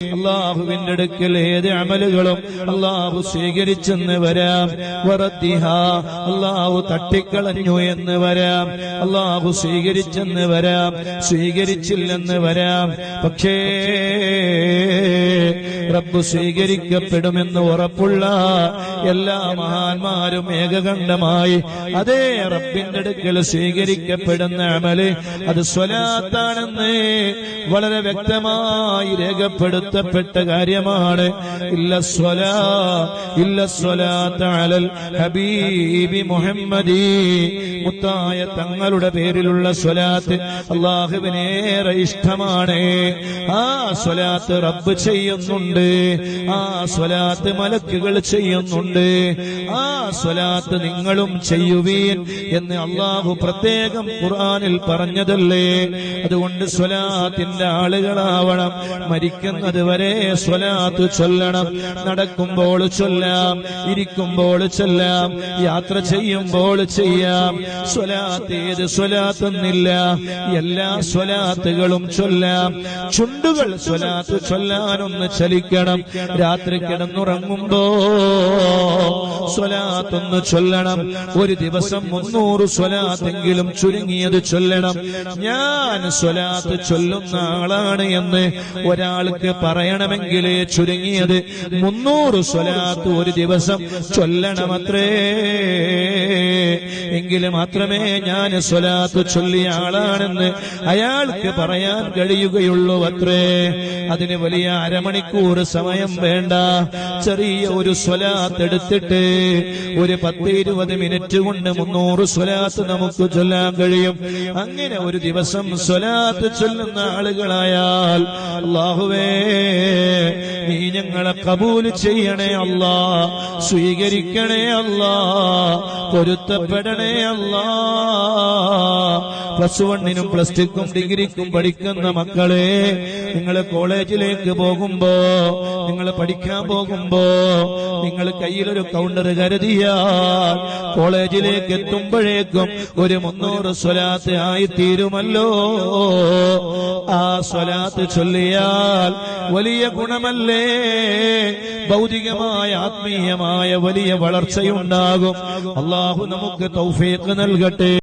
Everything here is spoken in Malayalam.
അല്ലാഹുവിന്റെ അടുക്കൽ ഏത് അമലുകളും അല്ലാഹു സ്വീകരിച്ചെന്ന് വരാം. വറദ്ദിഹ, അല്ലാഹു തട്ടിക്കളഞ്ഞു എന്ന് വരാം. അല്ലാഹു സ്വീകരിച്ചെന്ന് വരാം, സ്വീകരിച്ചില്ലെന്ന് വരാം. പക്ഷേ റബ്ബ് സ്വീകരിക്കപ്പെടുമെന്ന് ഉറപ്പുള്ള എല്ലാ മഹാന്മാരും ഏകകണ്ഠമായി അതേ റബ്ബിന്റെ അടുക്കൽ സ്വീകരിക്കപ്പെടുന്ന അമല് അത് സ്വലാത്താണെന്ന് വളരെ വ്യക്തമായി രേഖപ്പെടുത്തപ്പെട്ട കാര്യമാണ്. ഇല്ല സ്വലാത്ത് അലൽ ഹബീബി മുഹമ്മദി, മുത്തായ തങ്ങളുടെ പേരിലുള്ള സ്വലാത്ത് അല്ലാഹുവിനേറെ ഇഷ്ടമാണ്. ആ സ്വലാത്ത് റബ്ബ് ചെയ്യുന്നുണ്ട്, ആ സ്വലാത്ത് മലക്കുകൾ ചെയ്യുന്നുണ്ട്, ആ സ്വലാത്ത് നിങ്ങളും ചെയ്യുവീൻ എന്ന് അല്ലാഹു പ്രത്യേകം ഖുർആനിൽ പറഞ്ഞതല്ലേ. അതുകൊണ്ട് സ്വലാത്തിന്റെ ആളുകളാവണം. മരിക്കുന്നത് വരെ സ്വലാത്ത് ചൊല്ലണം. നടക്കുമ്പോൾ ചൊല്ലാം, ഇരിക്കുമ്പോൾ ചൊല്ലാം, യാത്ര ചെയ്യുമ്പോൾ ചെയ്യാം. സ്വലാത്ത് ഏത് സ്വലാത്തെന്നില്ല, എല്ലാ സ്വലാത്തുകളും ചൊല്ലാം. ചുണ്ടുകൾ സ്വലാത്ത് ചൊല്ലാനൊന്ന് ചലിക്കണം. രാത്രി കിടന്നുറങ്ങുമ്പോ സ്വലാത്തൊന്ന് ചൊല്ലണം. ഒരു ദിവസം 300 സ്വലാത്തെങ്കിലും ചുരുങ്ങിയത് ചൊല്ലണം. ഞാൻ സ്വലാത്ത് ചൊല്ലുന്ന ആളാണ് എന്ന് ഒരാൾക്ക് പറയണമെങ്കിലേ ചുരുങ്ങിയത് 300 സ്വലാത്ത് ഒരു ദിവസം ചൊല്ലണമത്രേ. എങ്കിലും മാത്രമേ ഞാൻ സ്വലാത്ത് ചൊല്ലിയ ആളാണെന്ന് അയാൾക്ക് പറയാൻ കഴിയുകയുള്ളൂ അത്രേ. അതിന് വലിയ അരമണിക്കൂർ സമയം വേണ്ട. ചെറിയ ഒരു സ്വലാത്ത് എടുത്തിട്ട് ഒരു 10-20 മിനിറ്റ് കൊണ്ട് 300 സ്വലാത്ത് നമുക്ക് ചൊല്ലാൻ കഴിയും. അങ്ങനെ ഒരു ദിവസം സ്വലാത്ത് ചൊല്ലുന്ന ആളുകളായാൽ അല്ലാഹുവേ നീ ഞങ്ങളെ കബൂൽ ചെയ്യണേ അല്ലാ, സ്വീകരിക്കണേ അല്ലാ, പൊരുത്തപ്പെടണേ അല്ലാ. +1 +2 ഡിഗ്രിക്കും പഠിക്കുന്ന മക്കളെ, നിങ്ങൾ കോളേജിലേക്ക് പോകുമ്പോ, നിങ്ങൾ പഠിക്കാൻ പോകുമ്പോ നിങ്ങൾ കയ്യിലൊരു കൗണ്ടർ കരുതിയാൽ കോളേജിലേക്ക് എത്തുമ്പോഴേക്കും ഒരു 300 സ്വലാത്ത് ആയിത്തീരുമല്ലോ. ആ സ്വലാത്ത് ചൊല്ലിയാൽ വലിയ ഗുണമല്ലേ, ഭൗതികമായ ആത്മീയമായ വലിയ വളർച്ചയുണ്ടാകും. അല്ലാഹു നമുക്ക് തൗഫീഖ് നൽകട്ടെ.